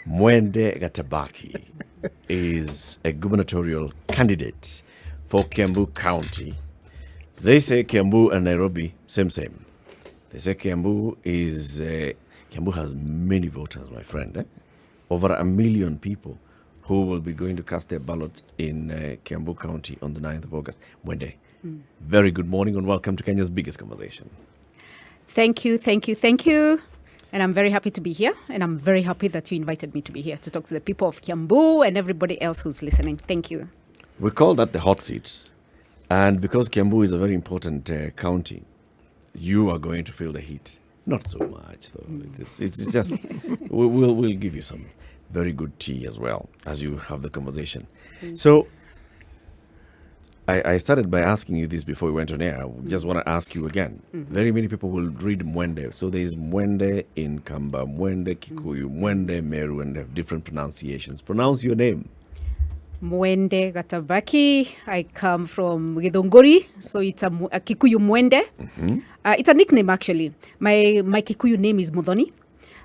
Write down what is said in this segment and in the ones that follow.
MWENDE GATABAKI is a gubernatorial candidate for Kiambu County. They say Kiambu and Nairobi, same. They say Kiambu has many voters, my friend. Over 1 million people who will be going to cast their ballot in Kiambu County on the 9th of August. MWENDE, very good morning and welcome to Kenya's biggest conversation. Thank you. And I'm very happy to be here. And I'm very happy that you invited me to be here to talk to the people of Kiambu and everybody else who's listening. Thank you. We call that the hot seats. And because Kiambu is a very important county, you are going to feel the heat. Not so much, though. It's just, we'll give you some very good tea as well as you have the conversation. So, I started by asking you this before we went on air. I just want to ask you again. Very many people will read MWENDE. So there is MWENDE in Kamba, MWENDE Kikuyu, MWENDE Meru, and they have different pronunciations. Pronounce your name. MWENDE GATABAKI. I come from Githunguri, so it's a Kikuyu MWENDE. It's a nickname, actually. My Kikuyu name is Mudhoni.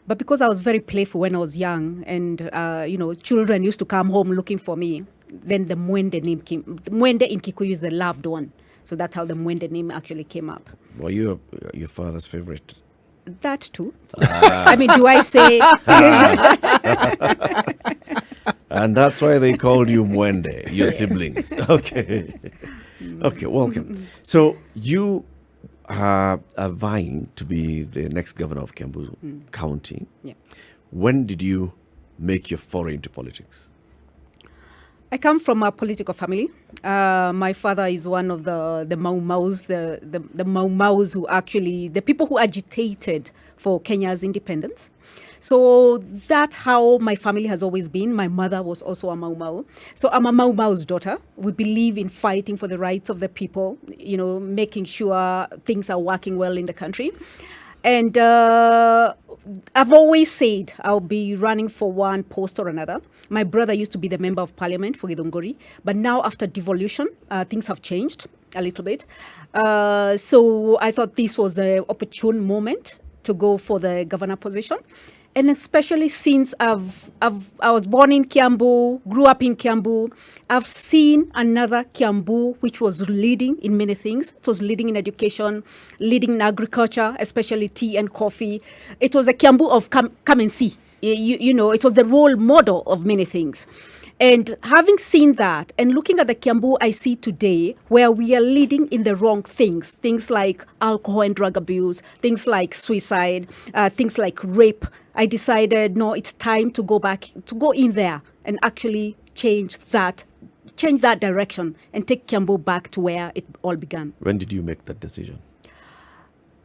But because I was very playful when I was young and, children used to come home looking for me, then the MWENDE name came. MWENDE in Kikuyu is the loved one. So that's how the MWENDE name actually came up. Were you your father's favorite? That too. I mean, do I say... And that's why they called you MWENDE, your siblings. Okay, welcome. So you are vying to be the next governor of Kiambu County. Yeah. When did you make your foray into politics? I come from a political family. My father is one of the Mau Maus, the Mau Maus who actually, the people who agitated for Kenya's independence. So that's how my family has always been. My mother was also a Mau Mau. So I'm a Mau Mau's daughter. We believe in fighting for the rights of the people, making sure things are working well in the country. And I've always said I'll be running for one post or another. My brother used to be the member of parliament for Githunguri, but now after devolution, things have changed a little bit. So I thought this was the opportune moment to go for the governor position. And especially since I was born in Kiambu, grew up in Kiambu, I've seen another Kiambu which was leading in many things. It was leading in education, leading in agriculture, especially tea and coffee. It was a Kiambu of come and see. It was the role model of many things. And having seen that and looking at the Kiambu I see today, where we are leading in the wrong things like alcohol and drug abuse, things like suicide, things like rape, I decided, no, it's time to go in there and actually change that direction and take Kiambu back to where it all began. When did you make that decision?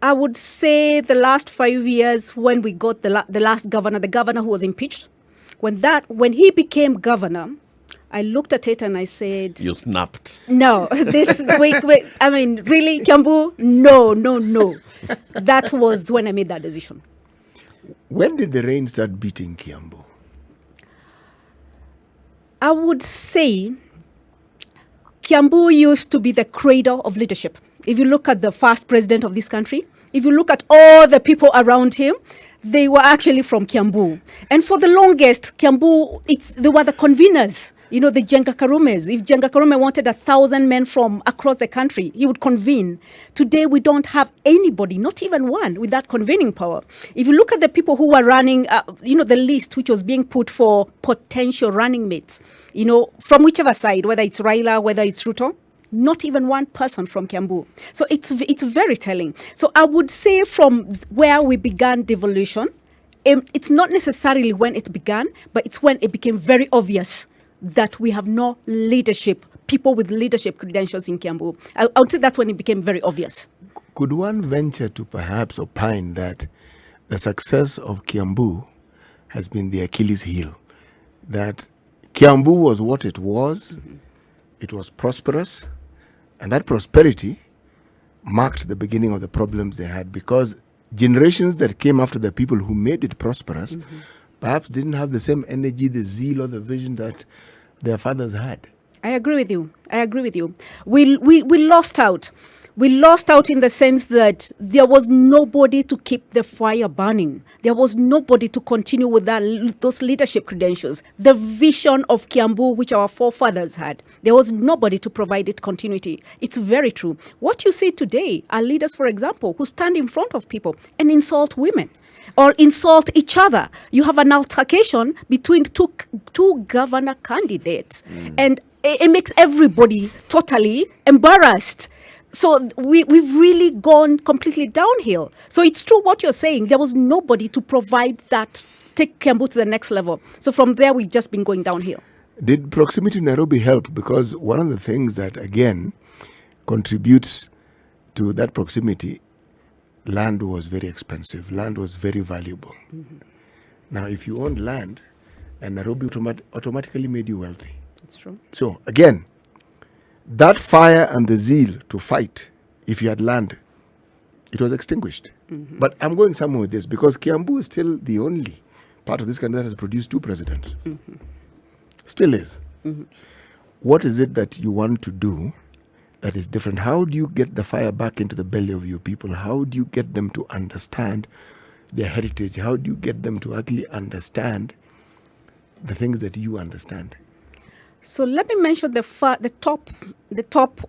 I would say the last 5 years when we got the last governor, the governor who was impeached. When he became governor, I looked at it and I said... You snapped. No, wait, I mean, really, Kiambu? No. That was when I made that decision. When did the rain start beating Kiambu? I would say Kiambu used to be the cradle of leadership. If you look at the first president of this country, if you look at all the people around him, they were actually from Kiambu. And for the longest, Kiambu, they were the conveners. The Jenga Karumes. If Jenga Karume wanted 1,000 men from across the country, he would convene. Today, we don't have anybody, not even one, with that convening power. If you look at the people who were running, the list which was being put for potential running mates, from whichever side, whether it's Raila, whether it's Ruto, not even one person from Kiambu. So it's very telling. So I would say from where we began devolution, it's not necessarily when it began, but it's when it became very obvious that we have no leadership, people with leadership credentials in Kiambu. I would say that's when it became very obvious. Could one venture to perhaps opine that the success of Kiambu has been the Achilles heel? That Kiambu was what it was, it was prosperous, and that prosperity marked the beginning of the problems they had, because generations that came after the people who made it prosperous perhaps didn't have the same energy, the zeal, or the vision that their fathers had. I agree with you. We lost out. We lost out in the sense that there was nobody to keep the fire burning. There was nobody to continue with those leadership credentials. The vision of Kiambu, which our forefathers had, there was nobody to provide it continuity. It's very true. What you see today are leaders, for example, who stand in front of people and insult women or insult each other. You have an altercation between two governor candidates, and it makes everybody totally embarrassed. So we've really gone completely downhill. So it's true what you're saying. There was nobody to provide that, take Kiambu to the next level. So from there, we've just been going downhill. Did proximity to Nairobi help? Because one of the things that, again, contributes to that proximity, land was very expensive. Land was very valuable. Now, if you owned land, and Nairobi automatically made you wealthy. That's true. So, again, that fire and the zeal to fight, if you had land, it was extinguished. But I'm going somewhere with this because Kiambu is still the only part of this country that has produced 2 presidents. Still is. What is it that you want to do that is different? How do you get the fire back into the belly of your people? How do you get them to understand their heritage? How do you get them to actually understand the things that you understand? So let me mention the top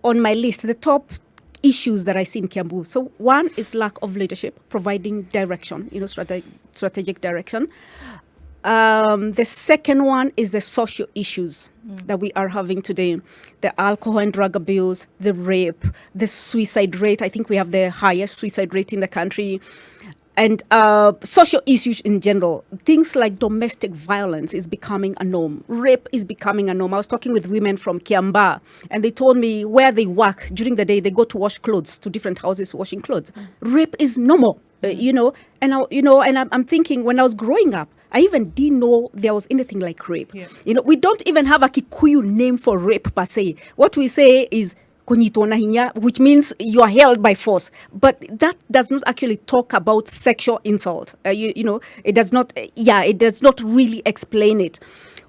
on my list, the top issues that I see in Kiambu. So one is lack of leadership, providing direction, strategic direction. The second one is the social issues that we are having today. The alcohol and drug abuse, the rape, the suicide rate. I think we have the highest suicide rate in the country. And social issues in general, things like domestic violence is becoming a norm. Rape is becoming a norm. I was talking with women from Kiambu, and they told me where they work during the day, they go to wash clothes to different houses washing clothes. Rape is normal, And I'm thinking when I was growing up, I even didn't know there was anything like rape. Yeah. We don't even have a Kikuyu name for rape per se. What we say is kunyitwa hinya, which means you are held by force. But that does not actually talk about sexual insult. It does not. It does not really explain it.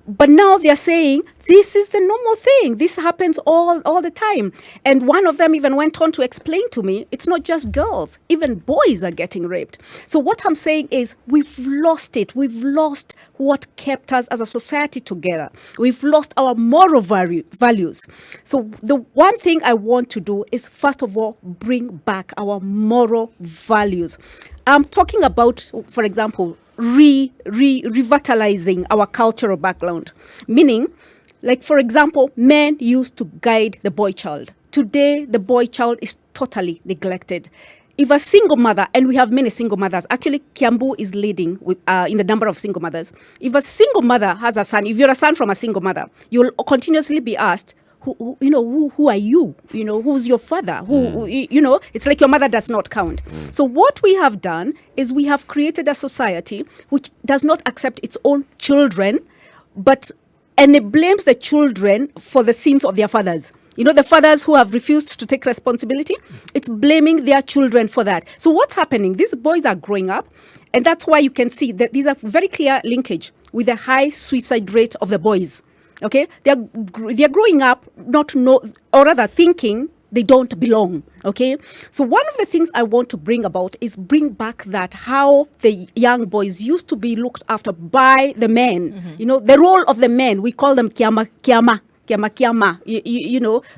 But now they're saying this is the normal thing. This happens all the time. And one of them even went on to explain to me, it's not just girls, even boys are getting raped. So what I'm saying is we've lost it. We've lost what kept us as a society together. We've lost our moral values. So the one thing I want to do is, first of all, bring back our moral values. I'm talking about, for example, revitalizing our cultural background. Meaning, like, for example, men used to guide the boy child. Today, the boy child is totally neglected. If a single mother, and we have many single mothers, actually Kiambu is leading with, in the number of single mothers. If a single mother has a son, if you're a son from a single mother, you'll continuously be asked, who are you? Who's your father? It's like your mother does not count. So what we have done is we have created a society which does not accept its own children, and it blames the children for the sins of their fathers. The fathers who have refused to take responsibility, it's blaming their children for that. So what's happening? These boys are growing up, and that's why you can see that these are very clear linkage with the high suicide rate of the boys. Okay, they're growing up or rather thinking they don't belong. Okay, so one of the things I want to bring about is bring back that how the young boys used to be looked after by the men. The role of the men, we call them kiama.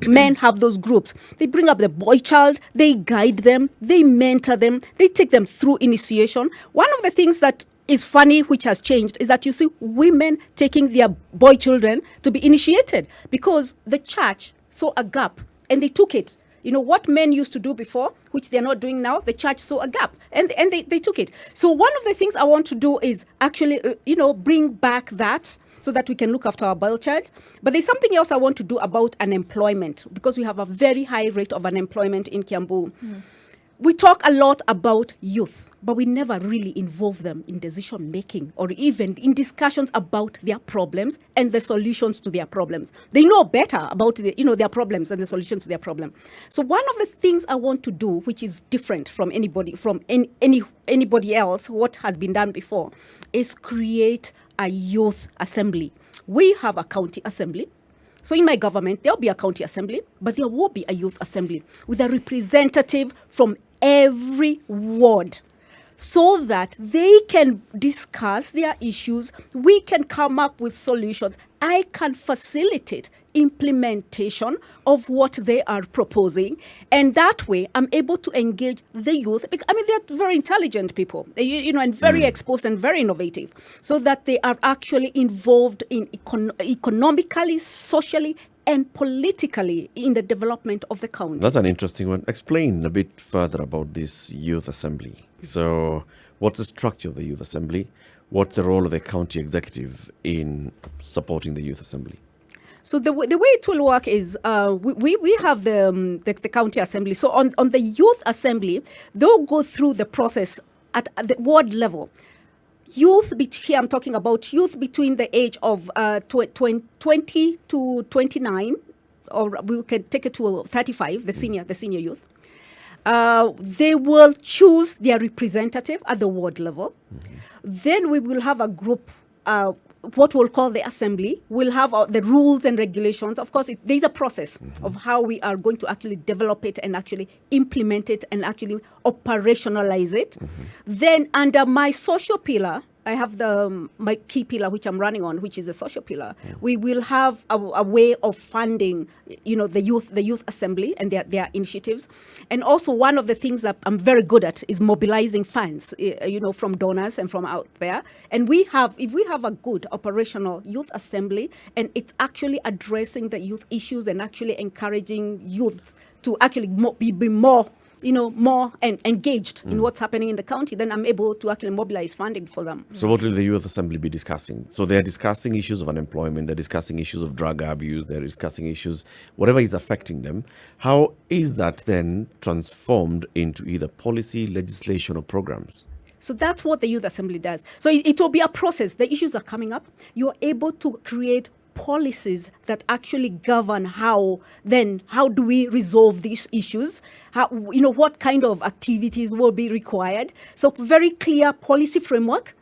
Men have those groups. They bring up the boy child, they guide them, they mentor them, they take them through initiation. One of the things that is funny, which has changed, is that you see women taking their boy children to be initiated because the church saw a gap and they took it. What men used to do before, which they're not doing now, the church saw a gap and they took it. So one of the things I want to do is actually, bring back that so that we can look after our boy child. But there's something else I want to do about unemployment because we have a very high rate of unemployment in Kiambu. We talk a lot about youth, but we never really involve them in decision making or even in discussions about their problems and the solutions to their problems. They know better about their problems and the solutions to their problem. So one of the things I want to do, which is different from anybody else, what has been done before, is create a youth assembly. We have a county assembly. So in my government, there'll be a county assembly, but there will be a youth assembly with a representative from every ward, so that they can discuss their issues. We can come up with solutions. I can facilitate implementation of what they are proposing. And that way, I'm able to engage the youth. I mean, they're very intelligent people, and very exposed and very innovative, so that they are actually involved in economically, socially, and politically in the development of the county. That's an interesting one. Explain a bit further about this youth assembly. So what's the structure of the youth assembly? What's the role of the county executive in supporting the youth assembly? So the way it will work is we have the county assembly. So on the youth assembly, they'll go through the process at the ward level. Youth, here I'm talking about youth between the age of 20 to 29, or we can take it to 35, the senior youth. They will choose their representative at the ward level. Then we will have a group, what we'll call the assembly. We'll have the rules and regulations. Of course, there's a process of how we are going to actually develop it and actually implement it and actually operationalize it. Then under my social pillar, I have my key pillar, which I'm running on, which is the social pillar. We will have a way of funding, the youth assembly and their initiatives. And also one of the things that I'm very good at is mobilizing funds, from donors and from out there. And if we have a good operational youth assembly, and it's actually addressing the youth issues and actually encouraging youth to actually be more engaged in what's happening in the county, then I'm able to actually mobilize funding for them. So what will the youth assembly be discussing? So they're discussing issues of unemployment, they're discussing issues of drug abuse, they're discussing issues, whatever is affecting them. How is that then transformed into either policy, legislation, or programs? So that's what the youth assembly does. So it will be a process. The issues are coming up. You're able to create policies that actually govern how do we resolve these issues, what kind of activities will be required. So very clear policy framework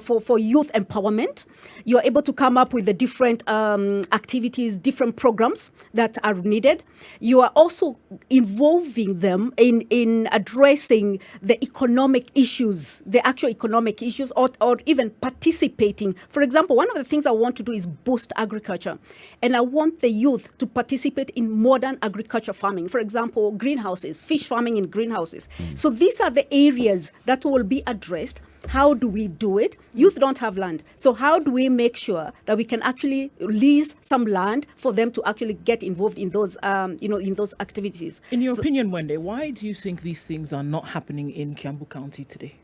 for youth empowerment. You're able to come up with the different activities, different programs that are needed. You are also involving them in addressing the economic issues, the actual economic issues, or even participating. For example, one of the things I want to do is boost agriculture. And I want the youth to participate in modern agriculture farming. For example, greenhouses, fish farming in greenhouses. So these are the areas that will be addressed. How do we do it? Youth don't have land. So how do we make sure that we can actually lease some land for them to actually get involved in those, in those activities? In your opinion, Mwende, why do you think these things are not happening in Kiambu County today?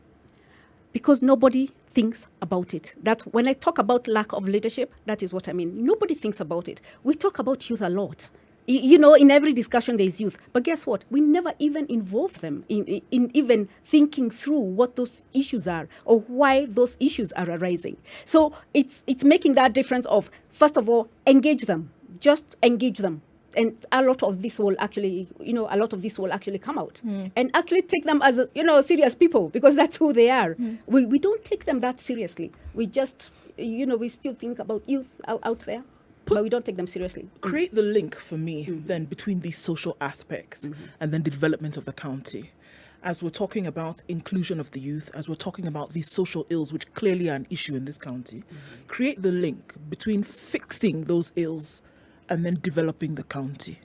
Because nobody thinks about it. That when I talk about lack of leadership, that is what I mean. Nobody thinks about it. We talk about youth a lot. In every discussion there's youth. But guess what? We never even involve them in even thinking through what those issues are or why those issues are arising. So it's making that difference of, first of all, engage them. Just engage them. And a lot of this will actually, come out. And actually take them as, serious people, because that's who they are. We don't take them that seriously. We just, we still think about youth out there. But we don't take them seriously. Create the link for me then between these social aspects and then the development of the county. As we're talking about inclusion of the youth, as we're talking about these social ills, which clearly are an issue in this county, create the link between fixing those ills and then developing the county.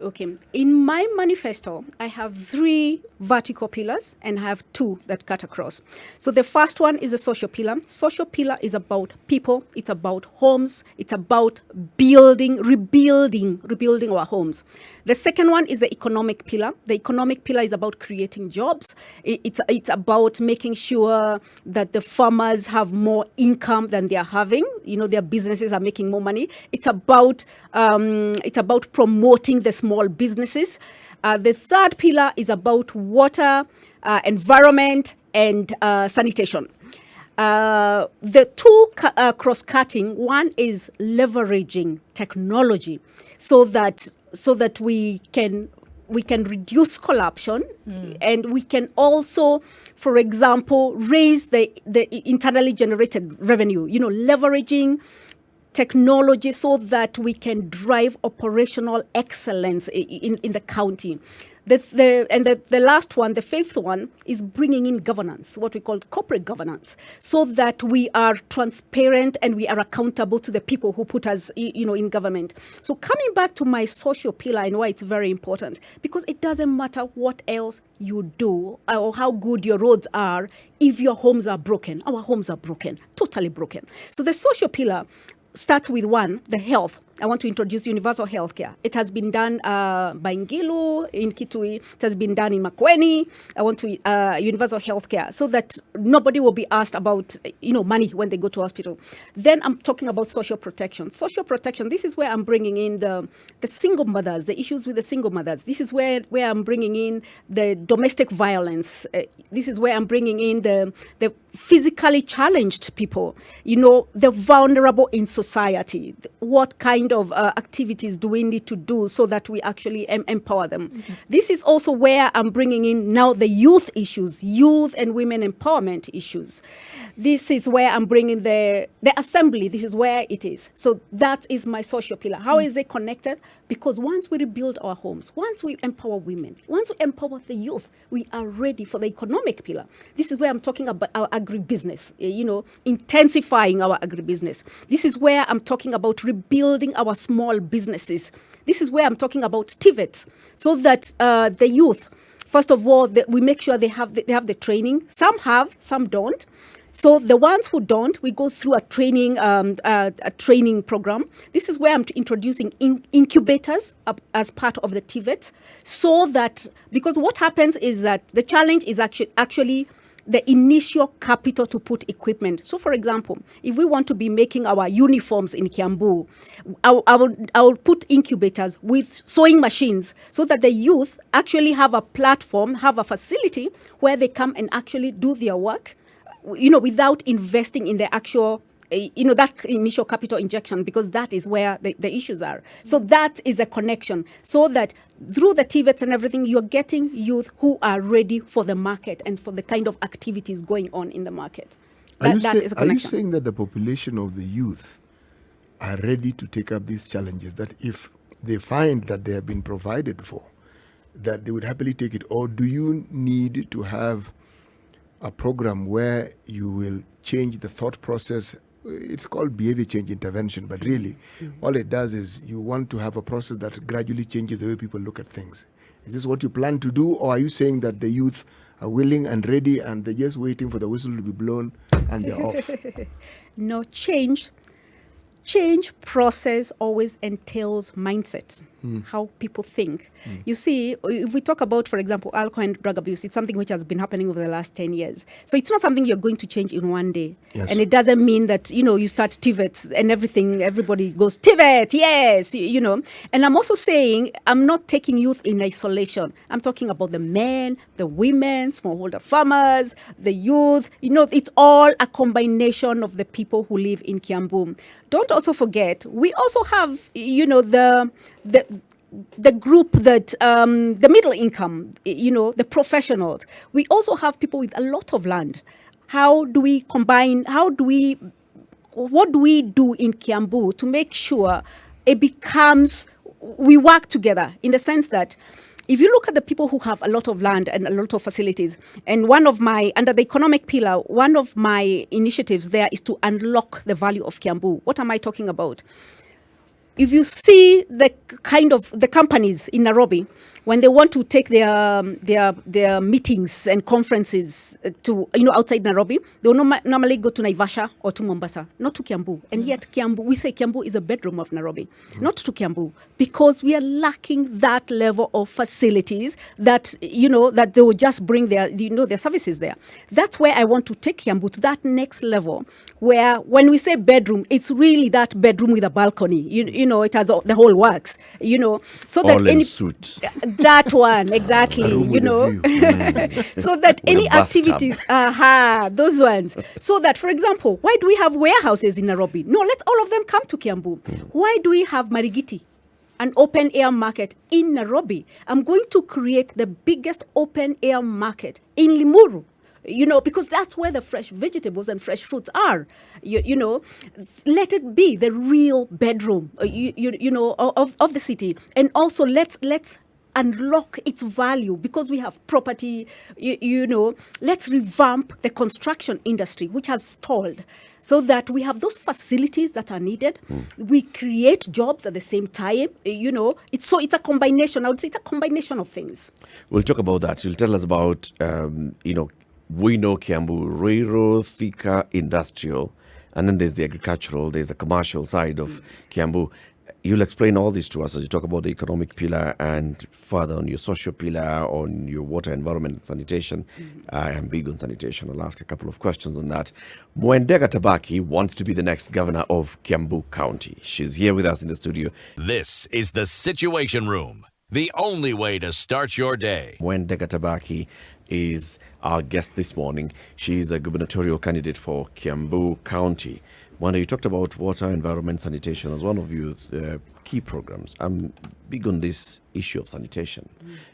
Okay. In my manifesto, I have 3 vertical pillars and I have 2 that cut across. So the first one is a social pillar. Social pillar is about people. It's about homes. It's about rebuilding our homes. The second one is the economic pillar. The economic pillar is about creating jobs. It's about making sure that the farmers have more income than they are having. Their businesses are making more money. It's about promoting the small businesses. The third pillar is about water, environment, and sanitation. The 2 cross-cutting, one is leveraging technology so that we can reduce corruption, and we can also, for example, raise the internally generated revenue. Leveraging technology so that we can drive operational excellence in the county. The last one, the fifth one, is bringing in governance, what we call corporate governance, so that we are transparent and we are accountable to the people who put us, in government. So coming back to my social pillar and why it's very important, because it doesn't matter what else you do or how good your roads are if your homes are broken. Our homes are broken, totally broken. So the social pillar starts with one, the health. I want to introduce universal healthcare. It has been done by Ngilu in Kitui. It has been done in Makueni. I want to universal healthcare so that nobody will be asked about money when they go to hospital. Then I'm talking about social protection. Social protection. This is where I'm bringing in the single mothers, the issues with the single mothers. This is where I'm bringing in the domestic violence. This is where I'm bringing in the physically challenged people. The vulnerable in society. What kind of activities do we need to do so that we actually empower them? Mm-hmm. This is also where I'm bringing in now the youth issues, youth and women empowerment issues. This is where I'm bringing the assembly. This is where it is. So that is my social pillar. How is it connected? Because once we rebuild our homes, once we empower women, once we empower the youth, we are ready for the economic pillar. This is where I'm talking about our agribusiness, intensifying our agribusiness. This is where I'm talking about rebuilding our small businesses. This is where I'm talking about TVETs, so that the youth, first of all, we make sure they have the training. Some have, some don't. So the ones who don't, we go through a training program. This is where I'm introducing incubators as part of the TVETs, so that, because what happens is that the challenge is actually the initial capital to put equipment. So, for example, if we want to be making our uniforms in Kiambu, I will put incubators with sewing machines so that the youth actually have a platform, have a facility where they come and actually do their work, without investing in the actual, that initial capital injection, because that is where the issues are. So that is a connection, so that through the TVETs and everything, you're getting youth who are ready for the market and for the kind of activities going on in the market. That is a connection. Are you saying that the population of the youth are ready to take up these challenges, that if they find that they have been provided for, that they would happily take it? Or do you need to have a program where you will change the thought process? It's called behavior change intervention, but really all it does is you want to have a process that gradually changes the way people look at things. Is this what you plan to do, or are you saying that the youth are willing and ready and they're just waiting for the whistle to be blown and they're off? No, change process always entails mindset, how people think. You see, if we talk about, for example, alcohol and drug abuse, it's something which has been happening over the last 10 years. So it's not something you're going to change in one day. Yes. And it doesn't mean that, you start TVETs and everybody goes, TVET, yes, And I'm also saying, I'm not taking youth in isolation. I'm talking about the men, the women, smallholder farmers, the youth. It's all a combination of the people who live in Kiambu. Don't also forget, we also have, the group that, the middle income, the professionals. We also have people with a lot of land. How do we combine, what do we do in Kiambu to make sure it becomes, we work together, in the sense that if you look at the people who have a lot of land and a lot of facilities, and under the economic pillar, one of my initiatives there is to unlock the value of Kiambu. What am I talking about? If you see the kind of the companies in Nairobi, when they want to take their meetings and conferences to outside Nairobi, they will normally go to Naivasha or to Mombasa, not to Kiambu. And yet Kiambu, we say Kiambu is a bedroom of Nairobi, not to Kiambu, because we are lacking that level of facilities that that they will just bring their services there. That's where I want to take Kiambu to that next level, where when we say bedroom, it's really that bedroom with a balcony. It has the whole works. So that all in suit. That one, exactly, so that any activities, those ones. So that, for example, why do we have warehouses in Nairobi? No, let all of them come to Kiambu. Why do we have Marigiti, an open air market in Nairobi? I'm going to create the biggest open air market in Limuru. because that's where the fresh vegetables and fresh fruits are. Let it be the real bedroom, of the city. And also let's unlock its value because we have property, let's revamp the construction industry, which has stalled, so that we have those facilities that are needed. We create jobs at the same time. It's a combination. I would say it's a combination of things. We'll talk about that. You'll tell us about, we know Kiambu, rural, Thika, industrial, and then there's the agricultural, there's the commercial side of Kiambu. You'll explain all this to us as you talk about the economic pillar and further on your social pillar, on your water, environment, and sanitation. I am big on sanitation. I'll ask a couple of questions on that. MWENDE GATABAKI wants to be the next governor of Kiambu County. She's here with us in the studio. This is the Situation Room, the only way to start your day. MWENDE GATABAKI is our guest this morning. She's a gubernatorial candidate for Kiambu County. Wanda, you talked about water, environment, sanitation as one of your key programs. I'm big on this issue of sanitation.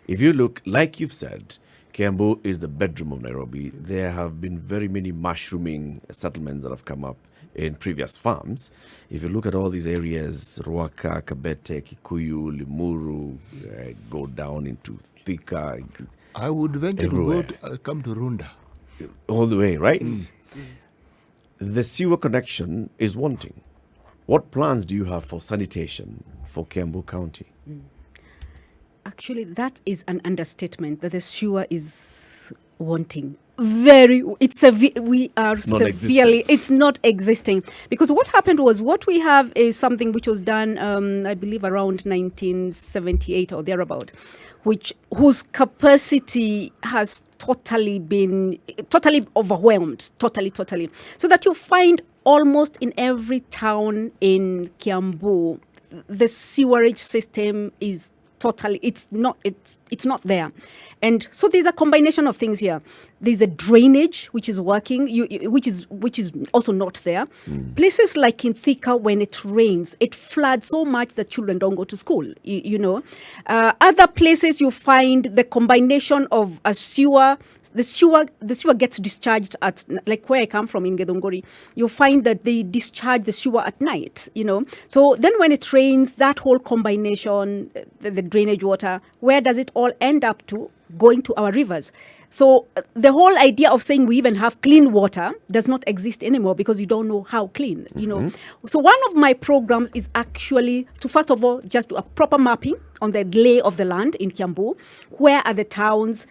If you look, like you've said, Kiambu is the bedroom of Nairobi. There have been very many mushrooming settlements that have come up in previous farms. If you look at all these areas, Ruaka, Kabete, Kikuyu, Limuru, go down into Thika. I would venture everywhere. to come to Runda. All the way, right? The sewer connection is wanting. What plans do you have for sanitation for Kiambu County? Actually, that is an understatement, that the sewer is wanting. It's not existing. Because what happened was, what we have is something which was done, I believe around 1978 or thereabout, whose capacity has totally overwhelmed, totally. So that you find almost in every town in Kiambu, the sewerage system is it's not there. And so there's a combination of things here. There's a drainage which is working, which is also not there. Places like in Thika, when it rains, it floods so much that children don't go to school. Other places you find the combination of a sewer. The sewer gets discharged at, like where I come from in Gedongori, you find that they discharge the sewer at night, So then when it rains, that whole combination, the drainage water, where does it all end up to? Going to our rivers. So the whole idea of saying we even have clean water does not exist anymore because you don't know how clean, So one of my programs is actually to, first of all, just do a proper mapping on the lay of the land in Kiambu. Where are the towns?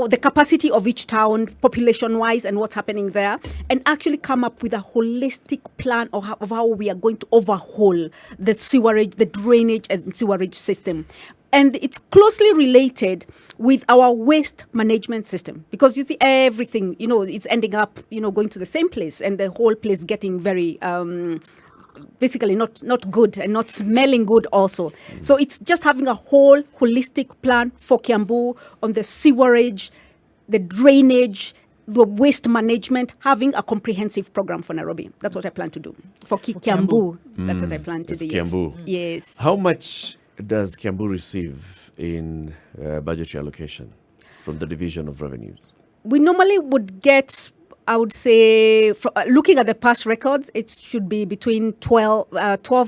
The capacity of each town, population-wise, and what's happening there, and actually come up with a holistic plan of how we are going to overhaul the sewerage, the drainage and sewerage system. And it's closely related with our waste management system, because you see everything, it's ending up, going to the same place, and the whole place getting very basically not good and not smelling good also. So it's just having a whole holistic plan for Kiambu on the sewerage, the drainage, the waste management, having a comprehensive program for Nairobi. That's what I plan to do. For Kiambu. That's what I plan to do. Kiambu. Yes. How much does Kiambu receive in budgetary allocation from the Division of Revenues? We normally would get, I would say, looking at the past records, it should be between 12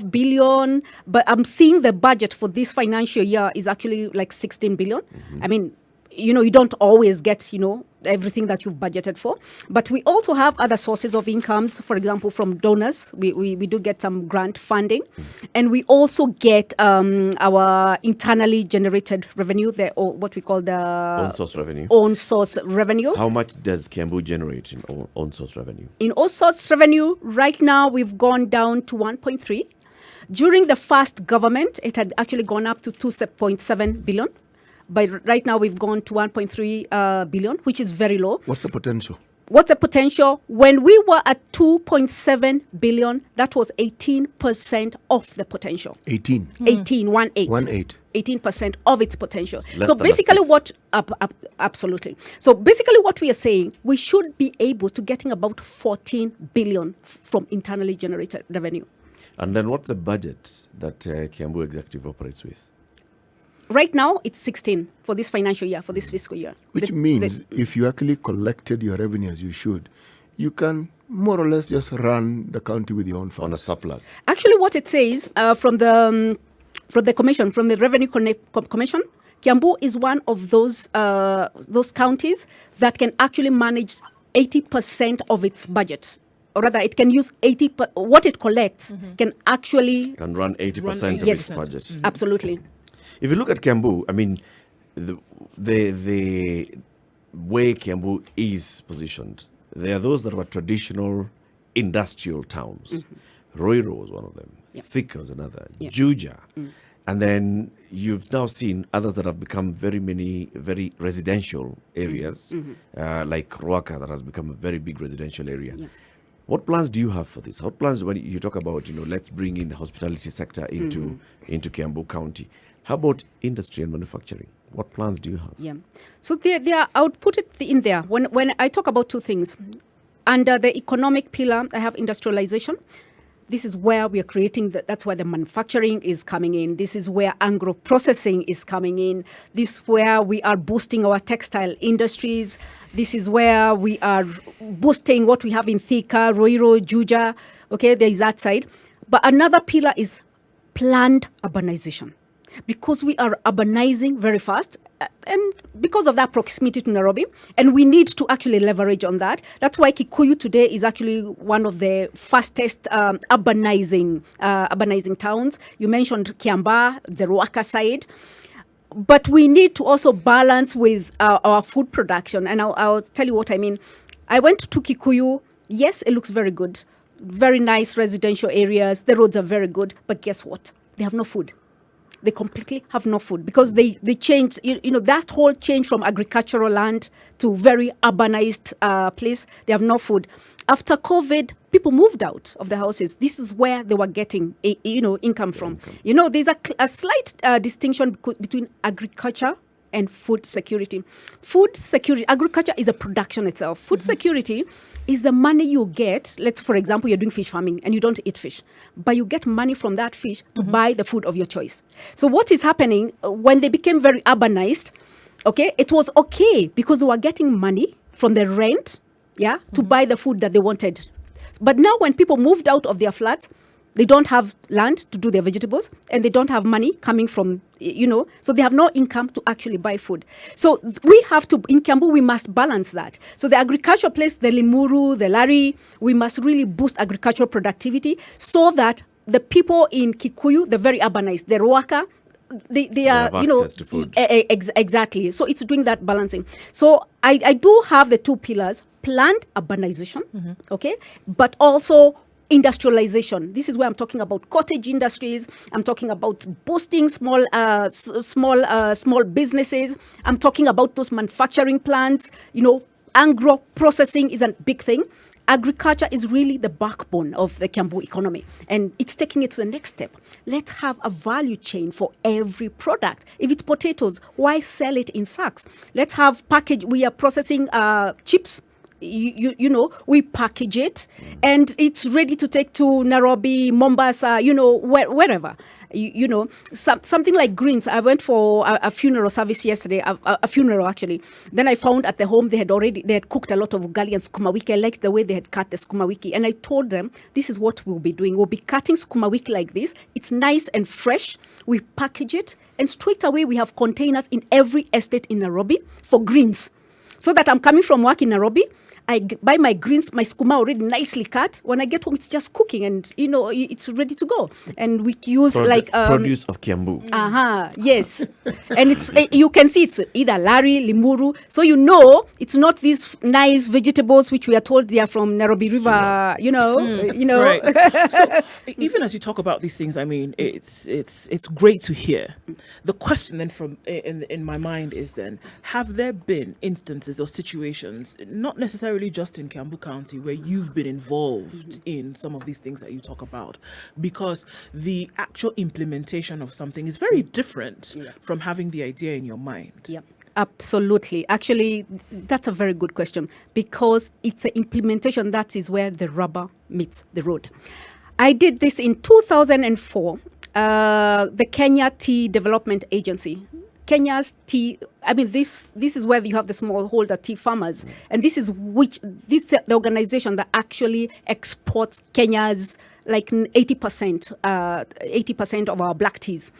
billion. But I'm seeing the budget for this financial year is actually like 16 billion. I mean, you don't always get, everything that you've budgeted for. But we also have other sources of incomes, for example, from donors. We do get some grant funding. And we also get our internally generated revenue, what we call the Own source revenue. Own source revenue. How much does Kiambu generate in own source revenue? In own source revenue, right now we've gone down to 1.3. During the first government, it had actually gone up to 2.7 billion. But right now we've gone to 1.3 billion, which is very low. What's the potential? What's the potential? When we were at 2.7 billion, that was 18% of the potential. 18? 18, 1-8. 1-8. 18% of its potential. Less So than basically a fifth. absolutely. So basically what we are saying, we should be able to getting about 14 billion from internally generated revenue. And then what's the budget that Kiambu Executive operates with? Right now, it's 16 for this financial year, for this fiscal year. Which means if you actually collected your revenue as you should, you can more or less just run the county with your own funds. On a surplus. Actually, what it says from the commission, from the Revenue Commission, Kiambu is one of those counties that can actually manage 80% of its budget. Or rather, it can use what it collects can actually... Can run 80% of Yes. its budget. Absolutely. If you look at Kiambu, I mean, the way Kiambu is positioned, there are those that were traditional industrial towns. Roiro is one of them. Yep. Thika is another. Yep. Juja. And then you've now seen others that have become very residential areas, like Ruaka, that has become a very big residential area. Yeah. What plans do you have for this? What plans, when you talk about, let's bring in the hospitality sector into Kiambu County? How about industry and manufacturing? What plans do you have? Yeah. So I would put it in there. When I talk about two things, under the economic pillar, I have industrialization. This is where we are creating, that's where the manufacturing is coming in. This is where agro-processing is coming in. This is where we are boosting our textile industries. This is where we are boosting what we have in Thika, Roiro, Juja. Okay, there is that side. But another pillar is planned urbanization. Because we are urbanizing very fast, and because of that proximity to Nairobi, and we need to actually leverage on that. That's why Kikuyu today is actually one of the fastest urbanizing towns. You mentioned Kiamba, the Ruaka side. But we need to also balance with our food production. And I'll tell you what I mean. I went to Kikuyu. Yes, it looks very good. Very nice residential areas. The roads are very good. But guess what? They have no food. They completely have no food because they changed, that whole change from agricultural land to very urbanized place. They have no food. After COVID, people moved out of the houses. This is where they were getting, income from. There's a slight distinction between agriculture and food security. Food security, agriculture is a production itself. Food security is the money you get. For example, you're doing fish farming and you don't eat fish, but you get money from that fish to buy the food of your choice. So what is happening when they became very urbanized, okay, it was okay because they were getting money from the rent, to buy the food that they wanted. But now when people moved out of their flats, they don't have land to do their vegetables and they don't have money coming from, so they have no income to actually buy food. So we have to, in Kiambu, we must balance that. So the agricultural place, the Limuru, the Lari, we must really boost agricultural productivity so that the people in Kikuyu, the very urbanized, the Ruaka, they are, have access to food. Exactly. So it's doing that balancing. So I do have the two pillars, planned urbanization, okay, but also industrialization. This is where I'm talking about cottage industries. I'm talking about boosting small businesses. I'm talking about those manufacturing plants. Agro processing is a big thing. Agriculture is really the backbone of the Kiambu economy, and it's taking it to the next step. Let's have a value chain for every product. If it's potatoes, why sell it in sacks? Let's have package. We are processing chips. We package it and it's ready to take to Nairobi, Mombasa, wherever. Something like greens. I went for a funeral service yesterday, a funeral actually. Then I found at the home they had cooked a lot of ugali and sukuma wiki. I liked the way they had cut the sukuma wiki. And I told them, this is what we'll be doing. We'll be cutting sukuma wiki like this. It's nice and fresh. We package it and straight away we have containers in every estate in Nairobi for greens. So that I'm coming from work in Nairobi, I buy my greens, my skuma already nicely cut. When I get home, it's just cooking and, it's ready to go. And we use produce of Kiambu. Yes. And it's you can see it's either Lari, Limuru. So it's not these nice vegetables which we are told they are from Nairobi River, Right. So even as you talk about these things, I mean, it's great to hear. The question then from in my mind is then, have there been instances or situations, not necessarily just in Kiambu County, where you've been involved in some of these things that you talk about, because the actual implementation of something is very different from having the idea in your mind? Yeah, absolutely. Actually, that's a very good question, because it's the implementation that is where the rubber meets the road. I did this in 2004. the Kenya Tea Development Agency. Kenya's tea, I mean, this is where you have the smallholder tea farmers. And this is the organization that actually exports Kenya's like 80% of our black teas.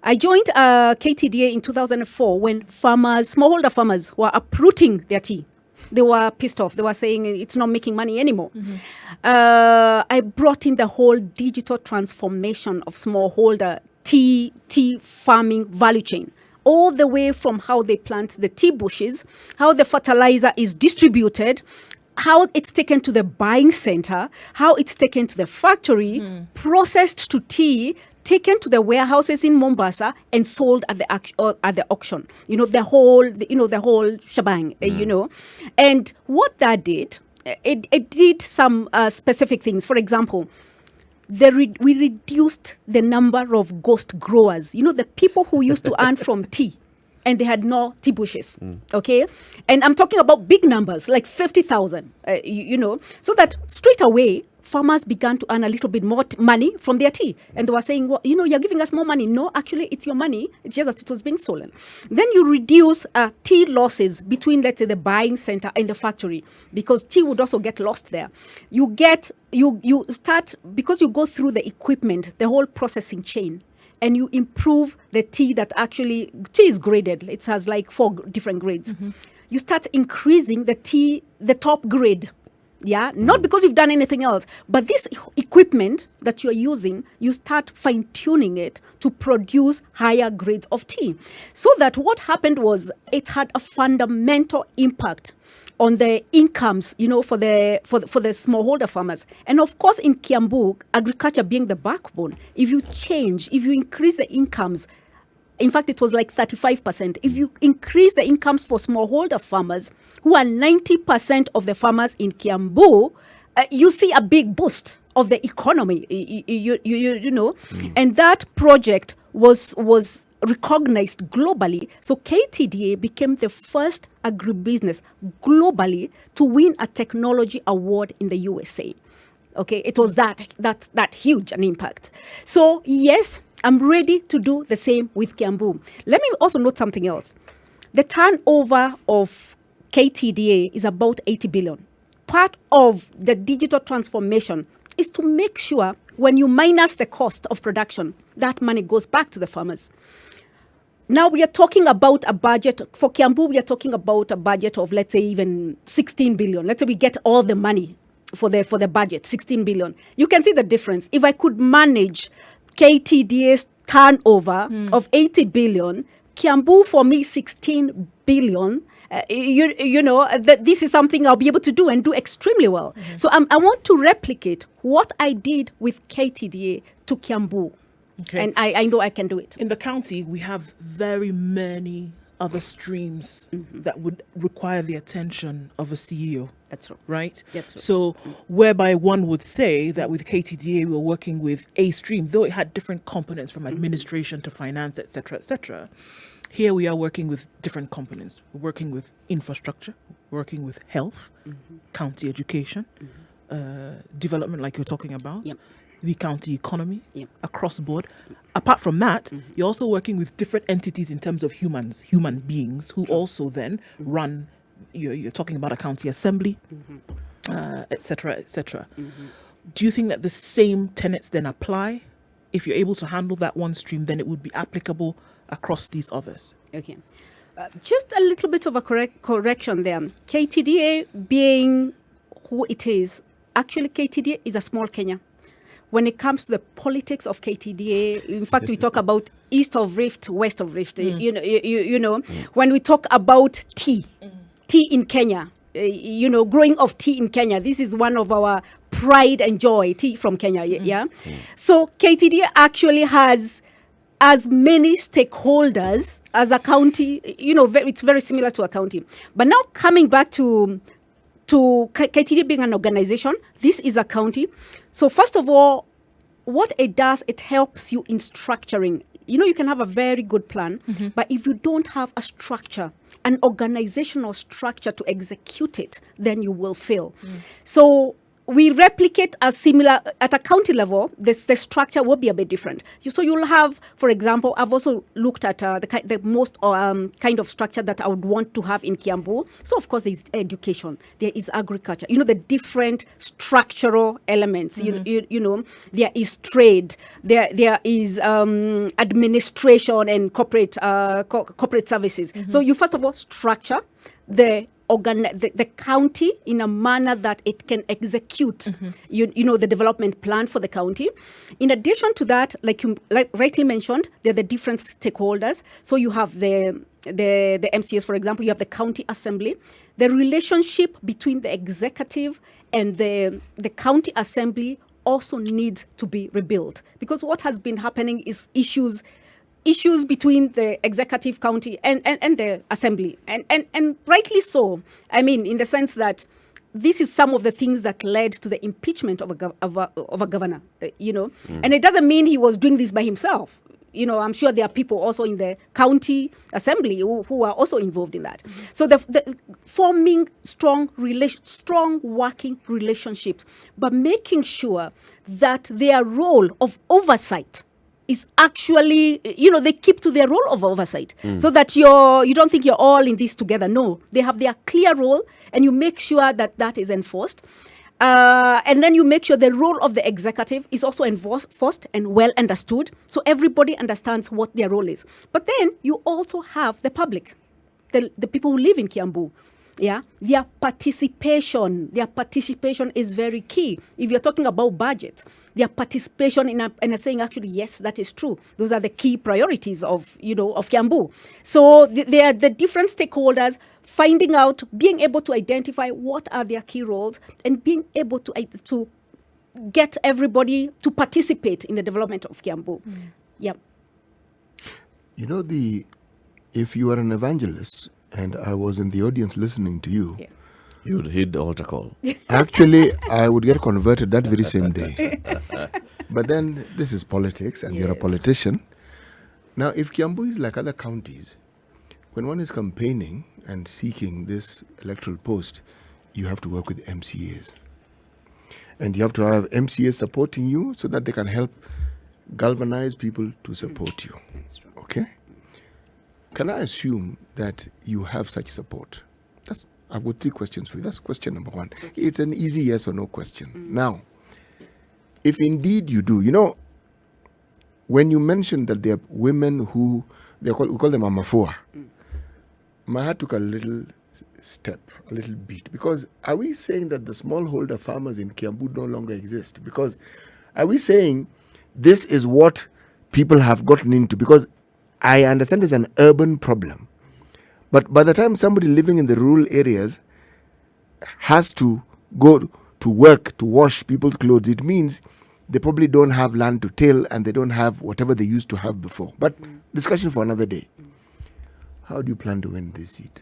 I joined KTDA in 2004 when smallholder farmers were uprooting their tea. They were pissed off. They were saying it's not making money anymore. I brought in the whole digital transformation of smallholder tea farming value chain, all the way from how they plant the tea bushes, how the fertilizer is distributed, how it's taken to the buying center, how it's taken to the factory, processed to tea, taken to the warehouses in Mombasa and sold at the auction. The whole shebang. And what that did, it did some specific things. For example, we reduced the number of ghost growers. The people who used to earn from tea, and they had no tea bushes, okay? And I'm talking about big numbers, like 50,000, so that straight away, farmers began to earn a little bit more money from their tea. And they were saying, well, you're giving us more money. No, actually, it's your money. It's just that it was being stolen. Then you reduce tea losses between, let's say, the buying center and the factory, because tea would also get lost there. You start, because you go through the equipment, the whole processing chain, and you improve the tea tea is graded. It has like 4 different grades. You start increasing the top grade. Yeah, not because you've done anything else, but this equipment that you're using, you start fine-tuning it to produce higher grades of tea. So that what happened was it had a fundamental impact on the incomes, for the smallholder farmers. And of course, in Kiambu, agriculture being the backbone, if you increase the incomes, in fact, it was like 35%. If you increase the incomes for smallholder farmers, who are 90% of the farmers in Kiambu, you see a big boost of the economy, And that project was recognized globally. So KTDA became the first agribusiness globally to win a technology award in the USA. Okay, it was that huge an impact. So yes, I'm ready to do the same with Kiambu. Let me also note something else. The turnover of KTDA is about 80 billion. Part of the digital transformation is to make sure when you minus the cost of production, that money goes back to the farmers. Now we are talking about a budget for Kiambu. We are talking about a budget of, let's say, even 16 billion. Let's say we get all the money for the budget, 16 billion. You can see the difference. If I could manage KTDA's turnover of 80 billion, Kiambu for me 16 billion. This is something I'll be able to do and do extremely well. So I want to replicate what I did with KTDA to Kiambu. Okay. And I know I can do it. In the county, we have very many other streams that would require the attention of a CEO. That's true. Right? That's true. So whereby one would say that with KTDA, we were working with a stream, though it had different components from administration to finance, etc., etc. Here we are working with different components. We're working with infrastructure, working with health, county education, development like you're talking about, the county economy, across board. Apart from that, you're also working with different entities in terms of human beings who also then run, you're talking about a county assembly, etc., etc. Do you think that the same tenets then apply? If you're able to handle that one stream, then it would be applicable across these others. Okay. Just a little bit of a correction there. KTDA being who it is, actually KTDA is a small Kenya. When it comes to the politics of KTDA, in fact, we talk about east of Rift, west of Rift. When we talk about tea in Kenya, growing of tea in Kenya, this is one of our pride and joy, tea from Kenya, yeah? So KTDA actually has as many stakeholders as a county, it's very similar to a county. But now coming back to KTDA being an organization, this is a county. So first of all, what it does, it helps you in structuring. You can have a very good plan, but if you don't have a structure, an organizational structure to execute it, then you will fail. So we replicate a similar at a county level. The structure will be a bit different. So you'll have, for example, I've also looked at the most kind of structure that I would want to have in Kiambu. So of course there is education, there is agriculture. The different structural elements. You know, there is trade, there is administration and corporate services. So you first of all structure the county in a manner that it can execute, the development plan for the county. In addition to that, like you rightly mentioned, there are the different stakeholders. So you have the MCAs, for example, you have the county assembly. The relationship between the executive and the county assembly also needs to be rebuilt, because what has been happening is issues between the executive county and the assembly, and rightly so. I mean, in the sense that this is some of the things that led to the impeachment of a governor, and it doesn't mean he was doing this by himself. I'm sure there are people also in the county assembly who are also involved in that. So the forming strong working relationships, but making sure that their role of oversight is actually, they keep to their role of oversight, so that you don't think you're all in this together. No, they have their clear role, and you make sure that is enforced. And then you make sure the role of the executive is also enforced and well understood, so everybody understands what their role is. But then you also have the public, the people who live in Kiambu. Yeah, their participation is very key. If you're talking about budget, their participation in saying, actually, yes, that is true. Those are the key priorities of Kiambu. So they are the different stakeholders finding out, being able to identify what are their key roles, and being able to get everybody to participate in the development of Kiambu. Yeah. If you are an evangelist, and I was in the audience listening to you, you would hit the altar call. Actually, I would get converted that very same day. But then this is politics, and you're a politician. Now, if Kiambu is like other counties, when one is campaigning and seeking this electoral post, you have to work with MCAs. And you have to have MCAs supporting you so that they can help galvanize people to support you. That's true. Okay? Can I assume that you have such support? I've got 3 questions for you. That's question number 1. Okay. It's an easy yes or no question. Now, if indeed you do, when you mentioned that there are women who, we call them amafua, my heart took a little step, a little beat. Because are we saying that the smallholder farmers in Kiambu no longer exist? Because are we saying this is what people have gotten into? Because I understand it's an urban problem. But by the time somebody living in the rural areas has to go to work to wash people's clothes, it means they probably don't have land to till, and they don't have whatever they used to have before. But discussion for another day. How do you plan to win this seat?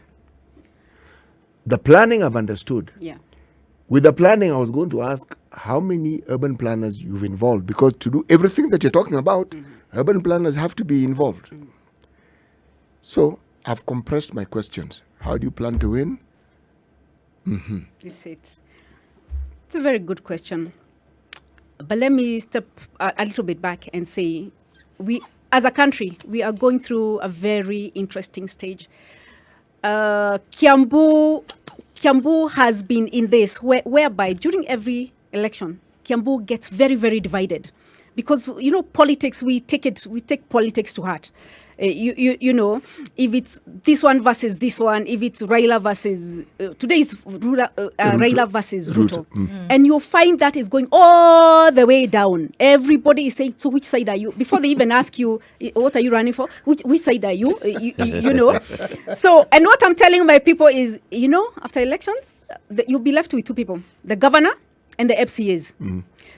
The planning I've understood. Yeah. With the planning, I was going to ask how many urban planners you've involved, because to do everything that you're talking about, urban planners have to be involved. So I've compressed my questions. How do you plan to win? It's a very good question. But let me step a little bit back and say, we, as a country, we are going through a very interesting stage. Kiambu has been in this, whereby during every election, Kiambu gets very, very divided. Because, politics, we take politics to heart. If it's this one versus this one, if it's Raila versus, today is Raila versus Ruto. And you'll find that is going all the way down. Everybody is saying, so which side are you? Before they even ask you, what are you running for? Which side are you? So, and what I'm telling my people is, after elections, you'll be left with 2 people, the governor and the FCAs.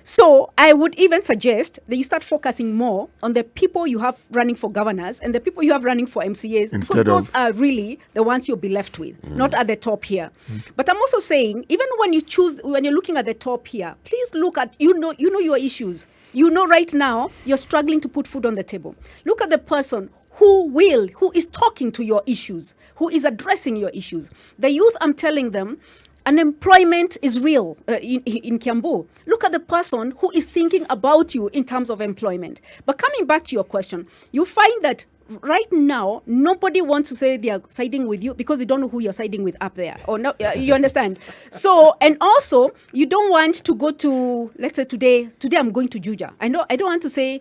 So I would even suggest that you start focusing more on the people you have running for governors and the people you have running for MCAs. Because those are really the ones you'll be left with, not at the top here. But I'm also saying, even when you're looking at the top here, please look at, your issues. Right now, you're struggling to put food on the table. Look at the person who is talking to your issues, who is addressing your issues. The youth, I'm telling them, unemployment is real in Kiambu. Look at the person who is thinking about you in terms of employment. But coming back to your question, you find that right now, nobody wants to say they are siding with you because they don't know who you're siding with up there. Or no, you understand? So, and also, you don't want to go to, let's say today I'm going to Juja. I don't want to say,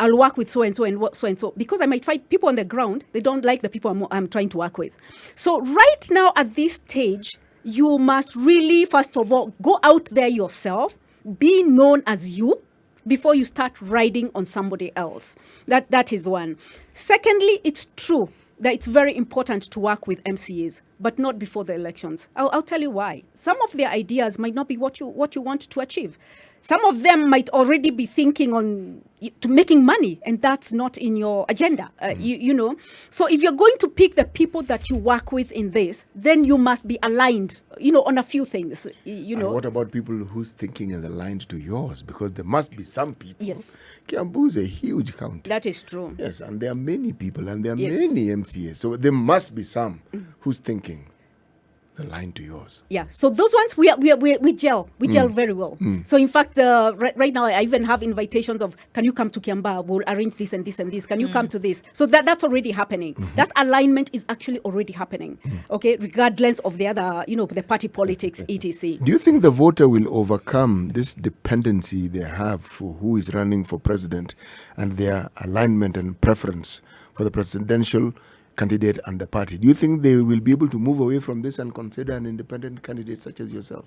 I'll work with so-and-so and so-and-so, because I might find people on the ground, they don't like the people I'm trying to work with. So right now at this stage, you must really, first of all, go out there yourself, be known as you, before you start riding on somebody else. That is one. Secondly, it's true that it's very important to work with MCAs, but not before the elections. I'll tell you why. Some of their ideas might not be what you want to achieve. Some of them might already be thinking on to making money, and that's not in your agenda, you know. So if you're going to pick the people that you work with in this, then you must be aligned, you know, on a few things, you know. And what about people whose thinking is aligned to yours? Because there must be some people. Yes. Kiambu is a huge county. That is true. Yes, and there are many people and there are Yes. many MCAs. So there must be some whose thinking is aligned to yours. Yeah, so those ones we gel very well. So in fact, right now I even have invitations of, can you come to Kiamba? We'll arrange this and this and this. Can you come to this? So that's already happening. That alignment is actually already happening. Okay, regardless of the other, you know, the party politics, etc. Do you think the voter will overcome this dependency they have for who is running for president and their alignment and preference for the presidential candidate and the party? Do you think they will be able to move away from this and consider an independent candidate such as yourself?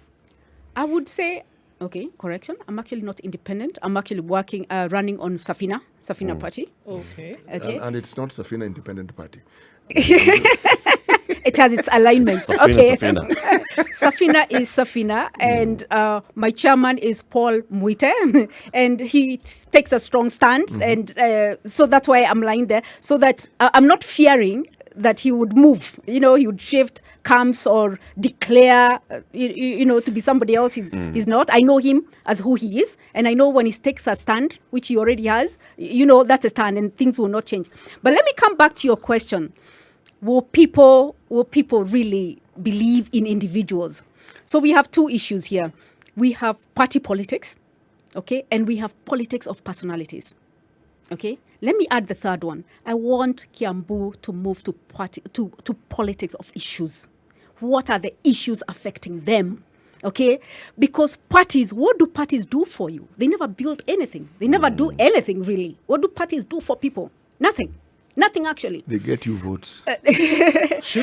I would say, okay, correction. I'm actually not independent. I'm actually working, running on Safina Party. Okay. Okay. And it's not Safina Independent Party. It has its alignment. Safina, Okay. Safina. Safina is Safina, and my chairman is Paul Muite, and he takes a strong stand, and so that's why I'm lying there, so that I'm not fearing that he would move, you know, he would shift camps or declare, you know, to be somebody else. He's not. I know him as who he is, and I know when he takes a stand, which he already has, you know, that's a stand, and things will not change. But let me come back to your question. Will people really believe in individuals? So we have two issues here. We have party politics, okay, and we have politics of personalities, okay. Let me add the third one. I want Kiambu to move to politics of issues. What are the issues affecting them? Okay, because parties, what do parties do for you? They never build anything. They never do anything really. What do parties do for people? Nothing. Nothing actually. They get you votes.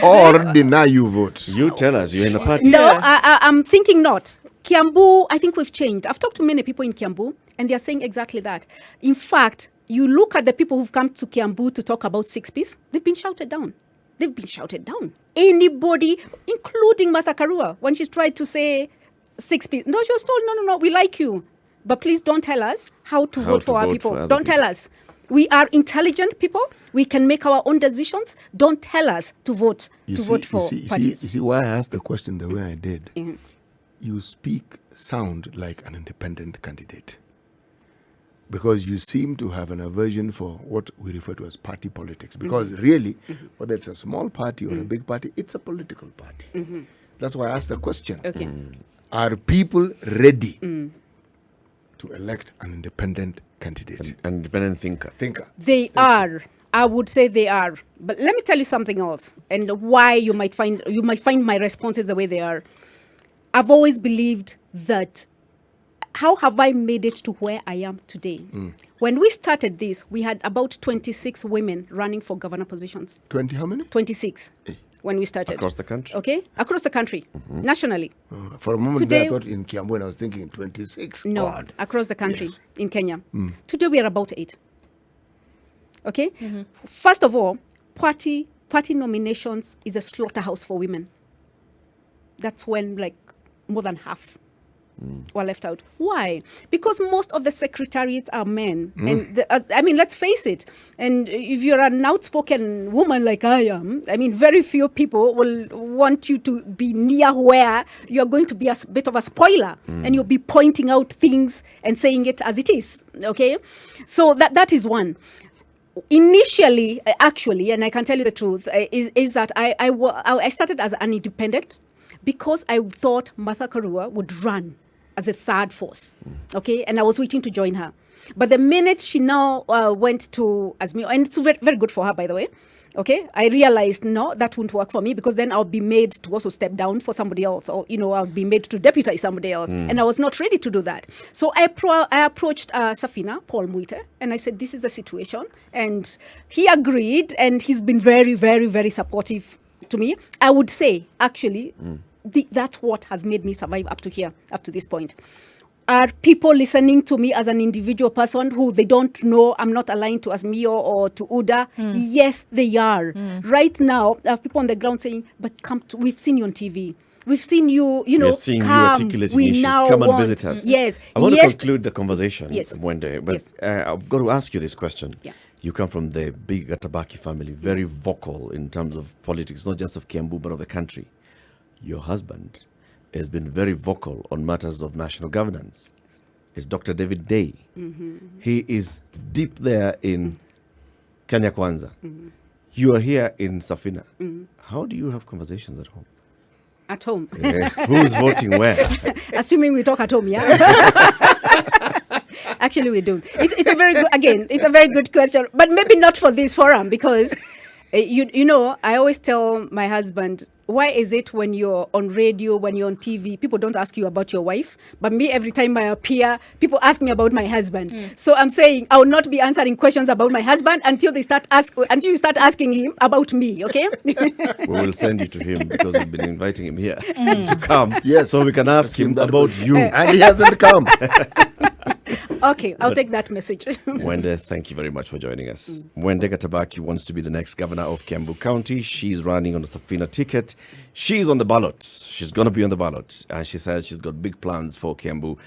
Or deny you votes. You tell us, you're in a party. No, I'm thinking not. Kiambu, I think we've changed. I've talked to many people in Kiambu, and they're saying exactly that. In fact, you look at the people who've come to Kiambu to talk about 6Ps, they've been shouted down. They've been shouted down. Anybody, including Martha Karua, when she tried to say 6Ps, no, she was told, no, we like you. But please don't tell us how to vote for our people. Don't tell us. We are intelligent people. We can make our own decisions. Don't tell us to vote for parties. You see why I asked the question the way I did? You sound like an independent candidate. Because you seem to have an aversion for what we refer to as party politics. Because really, whether it's a small party or a big party, it's a political party. That's why I asked the question. Okay. Are people ready to elect an independent candidate? An independent thinker. They are. I would say they are. But let me tell you something else, and why you might find my responses the way they are. I've always believed that. How have I made it to where I am today? When we started this, we had about 26 women running for governor positions. 20 how many? 26 when we started. Across the country? Okay? Across the country, nationally. For a moment Today, there, I thought in Kiambu, and I was thinking 26. No, Odd. across the country, in Kenya. Today we are about 8. Okay? First of all, party nominations is a slaughterhouse for women. That's when like more than half were left out. Why? Because most of the secretariats are men. And I mean, let's face it. And if you're an outspoken woman like I am, I mean, very few people will want you to be near where you're going to be a bit of a spoiler. And you'll be pointing out things and saying it as it is. Okay? So that is one. Initially, actually, and I can tell you the truth, is that I started as an independent. because I thought Martha Karua would run as a third force, okay? And I was waiting to join her. But the minute she now went to Azimio, and it's very, very good for her, by the way, okay, I realized, no, that wouldn't work for me, because then I'll be made to also step down for somebody else, or, I'll be made to deputize somebody else. And I was not ready to do that. So I approached Safina, Paul Muite, and I said, this is the situation. And he agreed, and he's been very, very, very supportive to me. I would say, actually, that's what has made me survive up to here, up to this point. Are people listening to me as an individual person who they don't know I'm not aligned to Azimio or to UDA? Yes, they are. Right now, I have people on the ground saying, but we've seen you on TV. We've seen you, We're seeing come. you articulating We issues. now Come and want- visit us. Yes. I want yes. to conclude the conversation one day, but I've got to ask you this question. Yeah. You come from the big GATABAKI family, very vocal in terms of politics, not just of Kiambu, but of the country. Your husband has been very vocal on matters of national governance. It's Dr. David Day. He is deep there in Kenya Kwanza. You are here in Safina. How do you have conversations at home? At home. Who's voting where? Assuming we talk at home, yeah? Actually, we do. It's a very good, again, it's a very good question, but maybe not for this forum, because, I always tell my husband, why is it when you're on radio, when you're on TV, people don't ask you about your wife, but me, every time I appear, people ask me about my husband. So I'm saying I will not be answering questions about my husband until you start asking him about me, okay? We will send you to him, because we've been inviting him here to come, Yes. so we can ask him about you. And he hasn't come. Okay, I'll take that message. MWENDE, thank you very much for joining us. MWENDE GATABAKI wants to be the next governor of Kiambu County. She's running on a Safina ticket. She's on the ballot. She's going to be on the ballot. And she says she's got big plans for Kiambu.